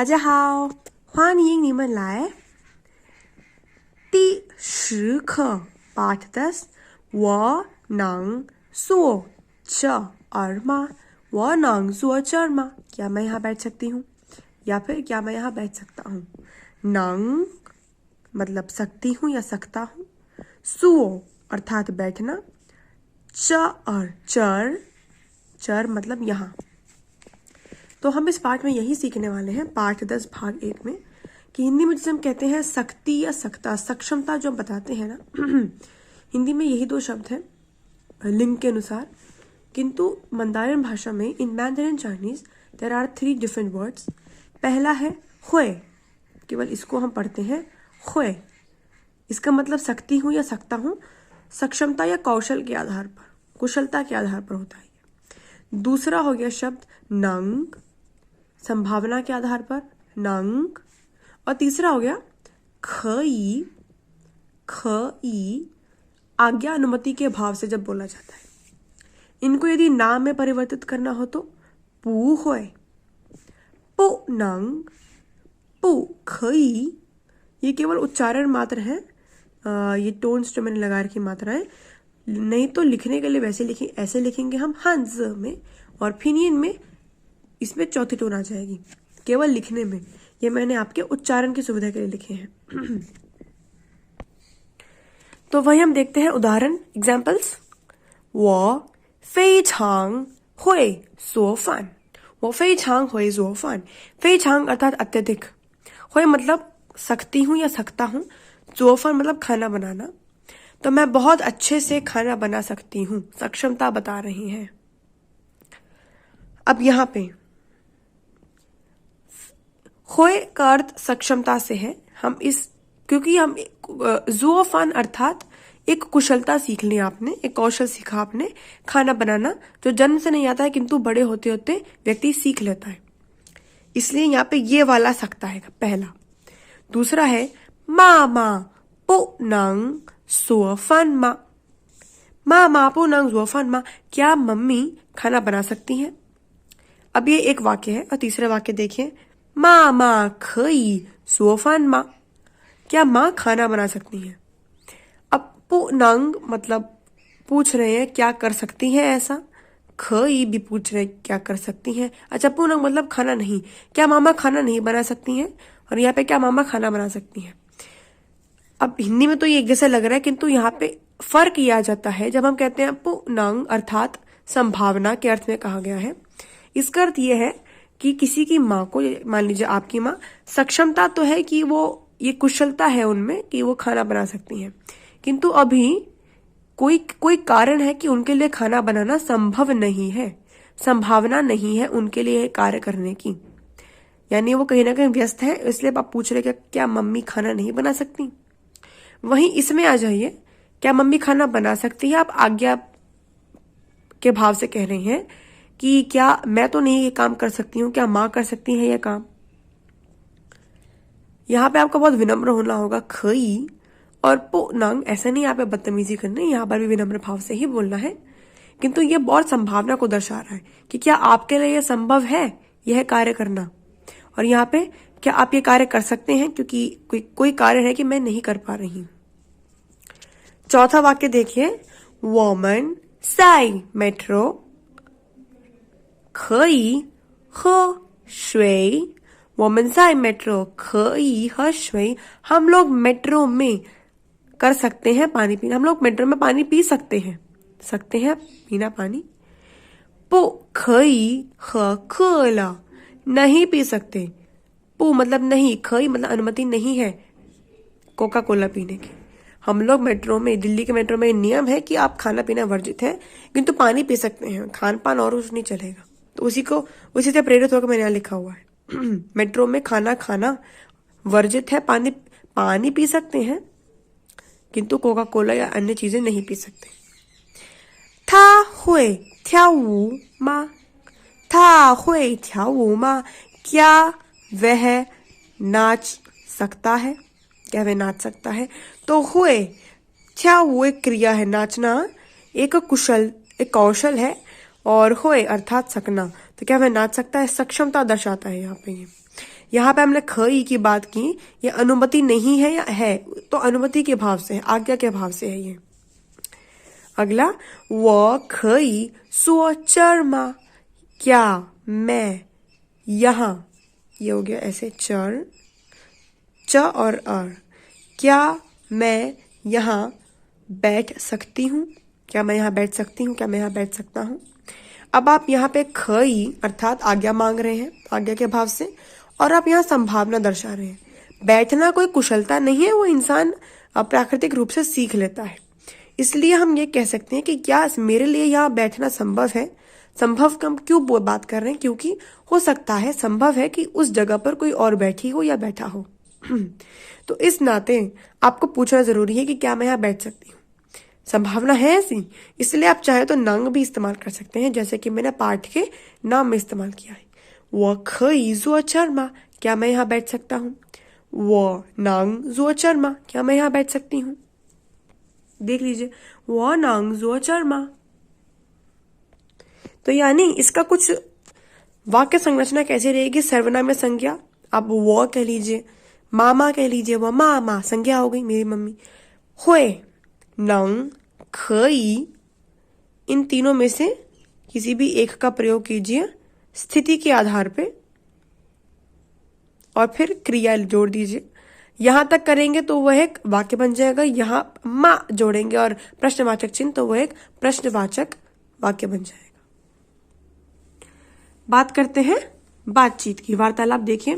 大家好，欢迎你们来。第10课 Part 10我能坐这儿吗？我能坐这儿吗？ क्या मैं यहाँ बैठ सकती हूँ या फिर क्या मैं यहाँ बैठ सकता हूँ? नंग मतलब सकती हूँ या सकता हूँ. सुओ अर्थात बैठना. चर चर मतलब यहाँ. तो हम इस पाठ में यही सीखने वाले हैं पाठ 10 भाग 1 में कि हिंदी में जिसे हम कहते हैं शक्ति या सकता, सक्षमता जो हम बताते हैं ना हिंदी में यही 2 शब्द हैं लिंग के अनुसार. किंतु मंदारिन भाषा में in Mandarin Chinese there are 3 different words. पहला है हुए, केवल इसको हम पढ़ते हैं हुए. इसका मतलब सकती हूँ या सकता हूँ, सक्षमता या कौशल के आधार पर, कुशलता के आधार पर होता है. दूसरा हो गया शब्द नंग, संभावना के आधार पर नंग. और तीसरा हो गया खई, खई आज्ञा अनुमति के भाव से जब बोला जाता है. इनको यदि नाम में परिवर्तित करना हो तो पू होए, पू नंग, पू खई. ये केवल उच्चारण मात्र है, ये टोन्स जो मैंने लगा रखी मात्रा है. नहीं तो लिखने के लिए वैसे लिखें, ऐसे लिखेंगे हम हंस में, और फिनियन में इसमें चौथी टोन आ जाएगी. केवल लिखने में ये मैंने आपके उच्चारण की सुविधा के लिए लिखे हैं. तो वही हम देखते हैं उदाहरण, एग्जाम्पल्स. वो 非常会做饭, वो 非常会做饭. 非常अर्थात अत्यधिक, हुए मतलब सकती हूँ या सकता हूँ, 做饭मतलब खाना बनाना. तो मैं बहुत अच्छे से खाना बना सकती हूँ, सक्षमता बता रही हैं. अब यहाँ पे होए का अर्थ सक्षमता से है. हम इस क्योंकि हम ज़ुओफान अर्थात एक कुशलता सीख ली आपने, एक कौशल सीखा आपने, खाना बनाना, जो जन्म से नहीं आता है किंतु बड़े होते होते व्यक्ति सीख लेता है. इसलिए यहाँ पे ये वाला सकता है पहला. दूसरा है मामा पो नंग सुओफान मा. मामा पो नंग सुओफान मा, क्या मम्मी खाना बना सकती हैं? अब ये एक वाक्य है. और तीसरा वाक्य देखिए, मामा खई सुओफान मा, क्या माँ खाना बना सकती हैं? अब पो नंग मतलब पूछ रहे हैं क्या कर सकती हैं ऐसा. खई भी पूछ रहे हैं क्या कर सकती हैं. अच्छा, पो नंग मतलब खाना नहीं, क्या मामा खाना नहीं बना सकती हैं? और यहाँ पे क्या मामा खाना बना सकती हैं? अब हिंदी में तो ये एक जैसा लग रहा है, किंतु यहाँ पे फर्क ये आ जाता है जब हम कहते हैं पो नंग अर्थात संभावना के अर्थ में कहा गया है. इसका अर्थ ये है कि किसी की माँ को, मान लीजिए आपकी माँ, सक्षमता तो है कि वो, ये कुशलता है उनमें कि वो खाना बना सकती हैं, किंतु अभी कोई कारण है कि उनके लिए खाना बनाना संभव नहीं है, संभावना नहीं है उनके लिए कार्य करने की. यानी वो कहीं ना कहीं व्यस्त है, इसलिए आप पूछ रहे क्या मम्मी खाना नहीं बना सकती. वहीं इसमें आ जाइए, क्या मम्मी खाना बना सकती है, आप आज्ञा के भाव से कह रहे हैं कि क्या मैं तो नहीं ये काम कर सकती हूँ, क्या माँ कर सकती है ये काम. यहाँ पे आपको बहुत विनम्र होना होगा. खई और पो नंग ऐसा नहीं यहाँ पे बदतमीजी करनी, यहाँ पर भी विनम्र भाव से ही बोलना है. किंतु ये बहुत संभावना को दर्शा रहा है कि क्या आपके लिए यह संभव है यह कार्य करना. और यहाँ पे क्या आप ये कार्य कर सकते हैं, क्योंकि कोई कार्य है कि मैं नहीं कर पा रही. चौथा वाक्य देखिए, वोमन साई मेट्रो खई ह श्वे. वोमन साई मेट्रो खई ह श्वे, हम लोग मेट्रो में कर सकते हैं पानी पीना, हम लोग मेट्रो में पानी पी सकते हैं पीना पानी. पो खई ह खला, नहीं पी सकते. पू मतलब नहीं, खई मतलब अनुमति नहीं है कोका कोला पीने की. हम लोग मेट्रो में, दिल्ली के मेट्रो में नियम है कि आप खाना पीना वर्जित है, किंतु पानी पी सकते हैं, खान पान और कुछ नहीं चलेगा. तो उसी से प्रेरित होकर मैंने यहाँ लिखा हुआ है. मेट्रो में खाना वर्जित है, पानी पी सकते हैं, किंतु कोका कोला या अन्य चीजें नहीं पी सकते. था हुए थ्यावू मा, था हुए थ्यावू मा, क्या वह नाच सकता है, क्या वह नाच सकता है. तो हुए थ्यावू एक क्रिया है, नाचना एक कौशल है, और हुए अर्थात सकना, तो क्या वह नाच सकता है, सक्षमता दर्शाता है यहाँ पे. यहाँ पे हमने ख ई की बात की, ये अनुमति नहीं है या है, तो अनुमति के भाव से है, आज्ञा के भाव से है ये। अगला, वो खई सो चरमा, क्या मैं यहाँ, ये हो गया ऐसे चर, च और अर, क्या मैं यहाँ बैठ सकती हूँ, क्या मैं यहाँ बैठ सकती हूँ, क्या मैं यहाँ बैठ सकता हूँ। अब आप यहाँ पे खई अर्थात आज्ञा मांग रहे हैं, आज्ञा के भाव से, और आप यहाँ संभावना दर्शा रहे हैं। बैठना कोई कुशलता नहीं है, वो इंसान प्राकृतिक रूप से सीख लेता है। इसलिए हम ये कह सकते हैं कि क्या मेरे लिए यहाँ बैठना संभव है। संभव कम क्यों बात कर रहे हैं, क्योंकि हो सकता है, संभव है कि उस जगह पर कोई और बैठी हो या बैठा हो। तो इस नाते आपको पूछना जरूरी है कि क्या मैं यहाँ बैठ सकती हूँ। संभावना है ऐसी, इसलिए आप चाहे तो नंग भी इस्तेमाल कर सकते हैं, जैसे कि मैंने पाठ के नाम में इस्तेमाल किया है। वो खई ज़ो चरमा, क्या मैं यहाँ बैठ सकता हूँ। वो नंग ज़ो चरमा, क्या मैं यहाँ बैठ सकती हूँ। देख लीजिए, वो नंग ज़ो चरमा। तो यानी इसका कुछ वाक्य संरचना कैसे रहेगी। सर्वनाम में संज्ञा, आप वो कह लीजिए, मामा कह लीजिए, वो मामा संज्ञा हो गई, मेरी मम्मी। हुए, नंग, खई, इन तीनों में से किसी भी एक का प्रयोग कीजिए स्थिति के आधार पे, और फिर क्रिया जोड़ दीजिए। यहां तक करेंगे तो वह एक वाक्य बन जाएगा, यहां मा जोड़ेंगे और प्रश्नवाचक चिन्ह तो वह एक प्रश्नवाचक वाक्य बन जाएगा। बात करते हैं बातचीत की, वार्तालाप। देखिए,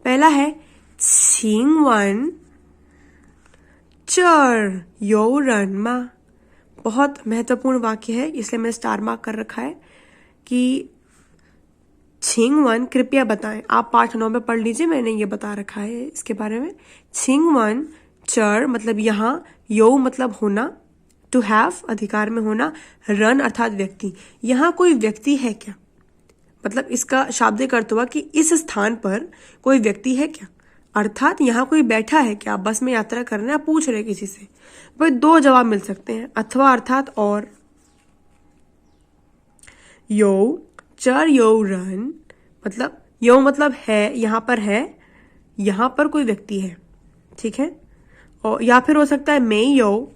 पहला है छिंगवन चर यो रन मा। बहुत महत्वपूर्ण वाक्य है, इसलिए मैंने स्टार मार्क कर रखा है कि छिंगवन कृपया बताएं। आप पाठ 9 में पढ़ लीजिए, मैंने ये बता रखा है इसके बारे में। छिंगवन चर मतलब यहाँ, यो मतलब होना, टू हैव अधिकार में होना, रन अर्थात व्यक्ति। यहाँ कोई व्यक्ति है क्या, मतलब इसका शाब्दिक अर्थ हुआ कि इस स्थान पर कोई व्यक्ति है क्या, अर्थात यहाँ कोई बैठा है क्या। बस में यात्रा कर रहे हैं, पूछ रहे किसी से, भाई दो जवाब मिल सकते हैं, अथवा अर्थात और। यो चर यो रन मतलब, यो मतलब है, यहाँ पर है, यहाँ पर कोई व्यक्ति है, ठीक है। और या फिर हो सकता है मैं यो,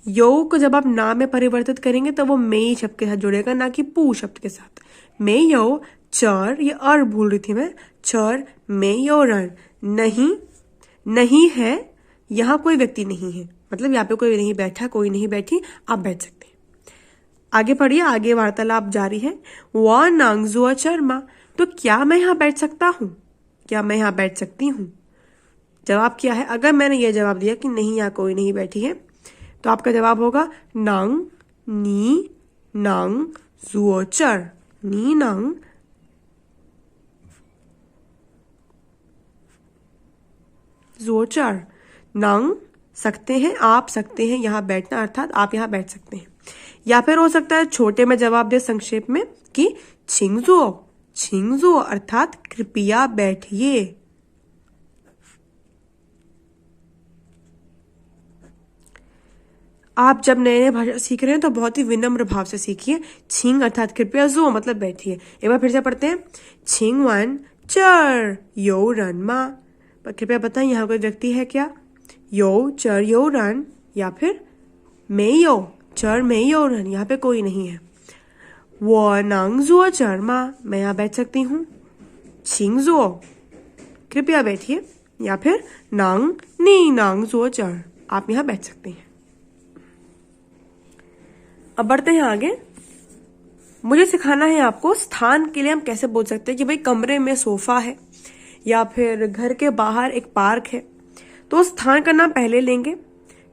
यो को जब आप ना में परिवर्तित करेंगे तो वो मैं शब्द के साथ जुड़ेगा, ना कि पू शब्द के साथ। मैं यो चर, ये और भूल रही थी मैं, चर मैं यो रन, नहीं, नहीं है, यहाँ कोई व्यक्ति नहीं है, मतलब यहाँ पे कोई नहीं बैठा, कोई नहीं बैठी, आप बैठ सकते हैं। आगे पढ़िए, आगे वार्तालाप जारी है। वो नांगजुआ चरमा, तो क्या मैं यहाँ बैठ सकता हूँ, क्या मैं यहाँ बैठ सकती हूँ। जवाब क्या है, अगर मैंने ये जवाब दिया कि नहीं यहाँ कोई नहीं बैठी है, तो आपका जवाब होगा नंग नी नंग जुओ चर, नी नंग जुओ चर। नंग सकते हैं, आप सकते हैं यहाँ बैठना, अर्थात आप यहाँ बैठ सकते हैं। या फिर हो सकता है छोटे में जवाब दे संक्षेप में कि छिंगजुओ, छिंगजुओ अर्थात कृपया बैठिए। आप जब नए नए भाषा सीख रहे हैं तो बहुत ही विनम्र भाव से सीखिए। छिंग अर्थात कृपया, जो मतलब बैठिए। एक बार फिर से पढ़ते हैं, छिंग वन चर यो रन मा, कृपया बताएं यहाँ कोई व्यक्ति है क्या। यो चर यो रन, या फिर मैं यो चर मैं यो रन, यहाँ पे कोई नहीं है। वो नंग जुओ चर मा, मैं यहाँ बैठ सकती हूँ। छिंग जुओ कृपया बैठिए, या फिर नंग नी नंग जुओ चर, आप यहाँ बैठ सकते हैं। अब बढ़ते हैं आगे। मुझे सिखाना है आपको स्थान के लिए हम कैसे बोल सकते हैं कि भाई कमरे में सोफा है या फिर घर के बाहर एक पार्क है, तो स्थान का नाम पहले लेंगे,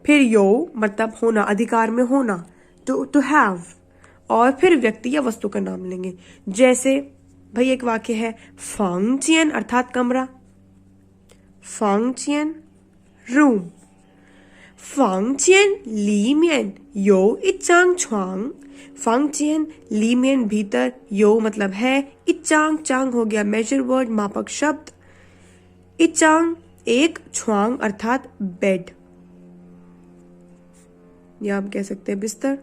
फिर यो मतलब होना, अधिकार में होना, टू हैव, और फिर व्यक्ति या वस्तु का नाम लेंगे। जैसे भाई एक वाक्य है फंक्चियन अर्थात कमरा, फंक्चियन रूम, फंक्चियन लीमियन यो इचांग छुआंग, फंक्चियन लीमियन भीतर, यो मतलब है, इचांग चांग हो गया मेजर वर्ड मापक शब्द, इचांग एक, छुआंग अर्थात बेड, या आप कह सकते हैं बिस्तर।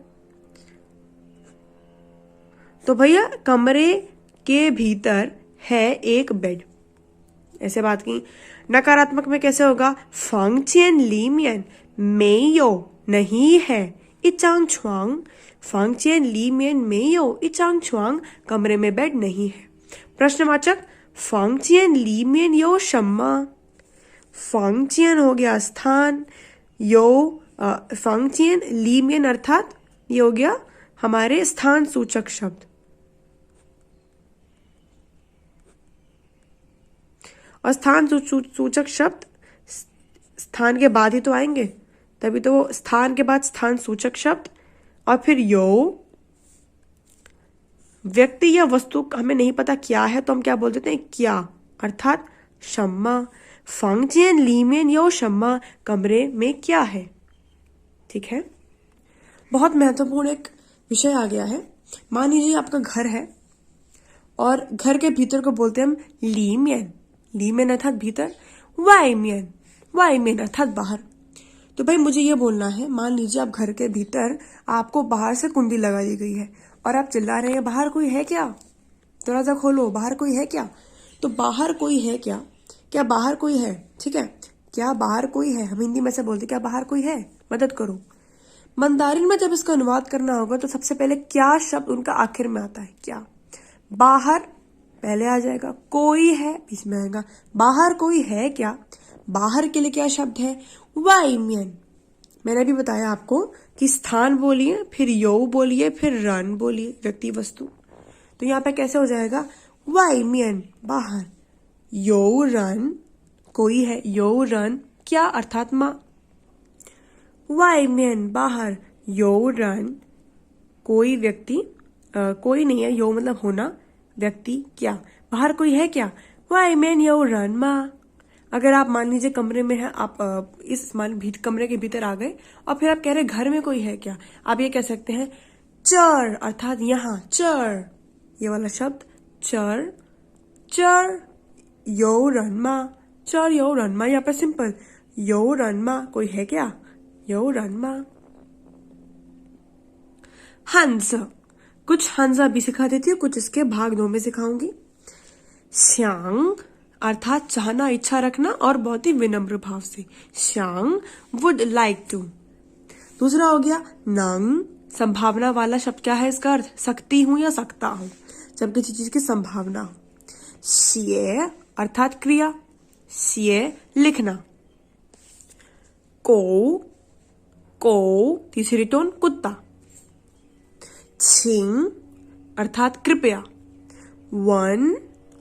तो भैया कमरे के भीतर है एक बेड, ऐसे बात की। नकारात्मक में कैसे होगा? फंक्शन लीमियन मेयो नहीं है इचांग छुआंग, फंक्शन लीमियन मेयो इचांग छुआंग, कमरे में बेड नहीं है। प्रश्नवाचक फंक्शन लीमियन यो शम्मा, फंक्शन हो गया स्थान, यो फंक्शन लीमियन अर्थात ये हो गया हमारे स्थान सूचक शब्द, और स्थान सूचक शब्द स्थान के बाद ही तो आएंगे, तभी तो वो स्थान के बाद स्थान सूचक शब्द, और फिर यो व्यक्ति या वस्तु हमें नहीं पता क्या है तो हम क्या बोल देते हैं? क्या, अर्थात शम्मा, फंक्शन लीमेन यो शम्मा, कमरे में क्या है। ठीक है, बहुत महत्वपूर्ण एक विषय आ गया है। मान लीजिए आपका घर है और घर के भीतर को बोलते हैं हम लीमेन, लीमेन अर्थात भीतर, वाइमेन, वाइमेन अर्थात बाहर। तो भाई मुझे ये बोलना है, मान लीजिए आप घर के भीतर आपको बाहर से कुंडी लगा दी गई है और आप चिल्ला रहे हैं बाहर कोई है क्या, दरवाजा खोलो, बाहर कोई है क्या। तो बाहर कोई है क्या, क्या बाहर कोई है? ठीक है, क्या बाहर कोई है, हम हिंदी में से बोलते क्या बाहर कोई है, मदद करो। मंदारिन में जब इसका अनुवाद करना होगा तो सबसे पहले क्या शब्द उनका आखिर में आता है, क्या। बाहर पहले आ जाएगा, कोई है बीच में आएगा, बाहर कोई है क्या, बाहर के लिए क्या शब्द है? वाइमियन। मैंने भी बताया आपको कि स्थान बोलिए, फिर यो बोलिए, फिर रन बोलिए, व्यक्ति वस्तु। तो यहाँ पे कैसे हो जाएगा? वाइमियन बाहर, यो रन कोई है, यो रन क्या अर्थात माँ, वाइमेन बाहर, यो रन कोई व्यक्ति, कोई नहीं है, यो मतलब होना, व्यक्ति क्या, बाहर कोई है क्या, वाइमेन यो रन माँ। अगर आप मान लीजिए कमरे में है, आप इस कमरे के भीतर आ गए और फिर आप कह रहे घर में कोई है क्या, आप ये कह सकते हैं चर अर्थात यहाँ, चर ये वाला शब्द, चर, चर यो रन माँ, चर यो रन माँ। यहाँ पर सिंपल यो रन माँ, कोई है क्या, यो रन माँ। हंस, कुछ हंसा भी सिखा देती हूँ, कुछ इसके भाग 2 में सिखाऊंगी। श्यांग अर्थात चाहना, इच्छा रखना और बहुत ही विनम्र भाव से, श्यांग वुड लाइक टू। दूसरा हो गया नंग, संभावना वाला शब्द, क्या है इसका अर्थ? सकती हूं या सकता हूं, जब किसी चीज की संभावना हो। शिए अर्थात क्रिया, शिए लिखना। को तीसरी टोन कुत्ता। छिंग अर्थात कृपया। वन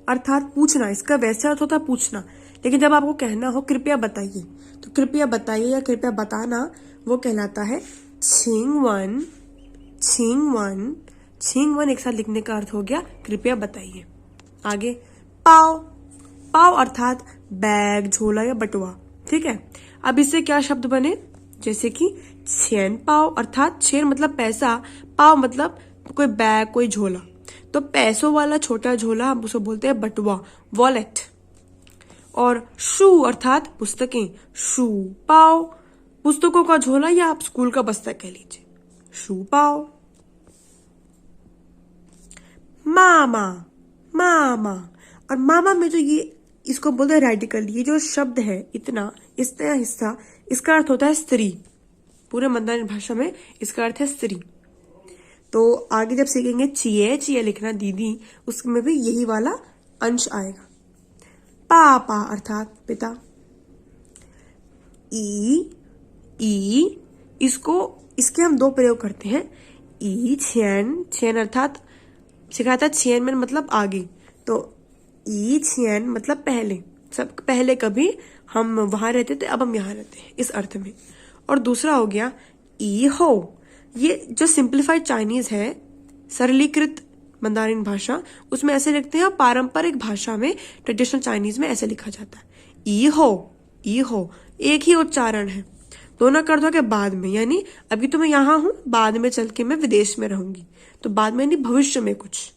अर्थात पूछना, इसका वैसे अर्थ होता है पूछना, लेकिन जब आपको कहना हो कृपया बताइए, तो कृपया बताइए या कृपया बताना वो कहलाता है छिंग वन। छिंग वन, छिंग वन एक साथ लिखने का अर्थ हो गया कृपया बताइए। आगे पाव, पाव अर्थात बैग, झोला या बटुआ। ठीक है, अब इससे क्या शब्द बने? जैसे कि छेन पाव अर्थात छेन मतलब पैसा, पाव मतलब कोई बैग, कोई झोला। तो पैसों वाला छोटा झोला हम उसको बोलते हैं बटुआ, वॉलेट। और शू अर्थात पुस्तकें, शू पाव पुस्तकों का झोला या आप स्कूल का बस्ता कह लीजिए, शू पाव। मामा, मामा, और मामा में जो ये इसको बोलते हैं रेडिकल, ये जो शब्द है इतना हिस्सा, इसका अर्थ होता है स्त्री। पूरे मंदारिन भाषा में इसका अर्थ है स्त्री। तो आगे जब सीखेंगे चिए, चिए लिखना दीदी, उसमें भी यही वाला अंश आएगा। पापा अर्थात पिता। ई इसके हम 2 प्रयोग करते हैं। ई छेन, छेन अर्थात सिखाता है छेन में मतलब आगे, तो ई छेन मतलब पहले, सब पहले कभी हम वहां रहते थे, अब हम यहाँ रहते हैं, इस अर्थ में। और दूसरा हो गया ई हो, ये जो सिंप्लीफाइड चाइनीज है, सरलीकृत मंदारिन भाषा, उसमें ऐसे लिखते हैं, पारंपरिक भाषा में ट्रेडिशनल चाइनीज में ऐसे लिखा जाता है ई हो, एक ही उच्चारण है, दोनों कर दो के बाद में, यानी अभी तो मैं यहाँ हूं, बाद में चल के मैं विदेश में रहूंगी, तो बाद में यानी भविष्य में कुछ,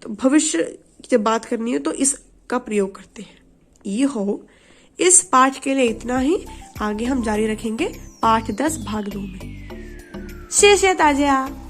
तो भविष्य की जब बात करनी है तो इसका प्रयोग करते हैं ई हो। इस पाठ के लिए इतना ही, आगे हम जारी रखेंगे पाठ 10 भाग 2 में। 谢谢大家。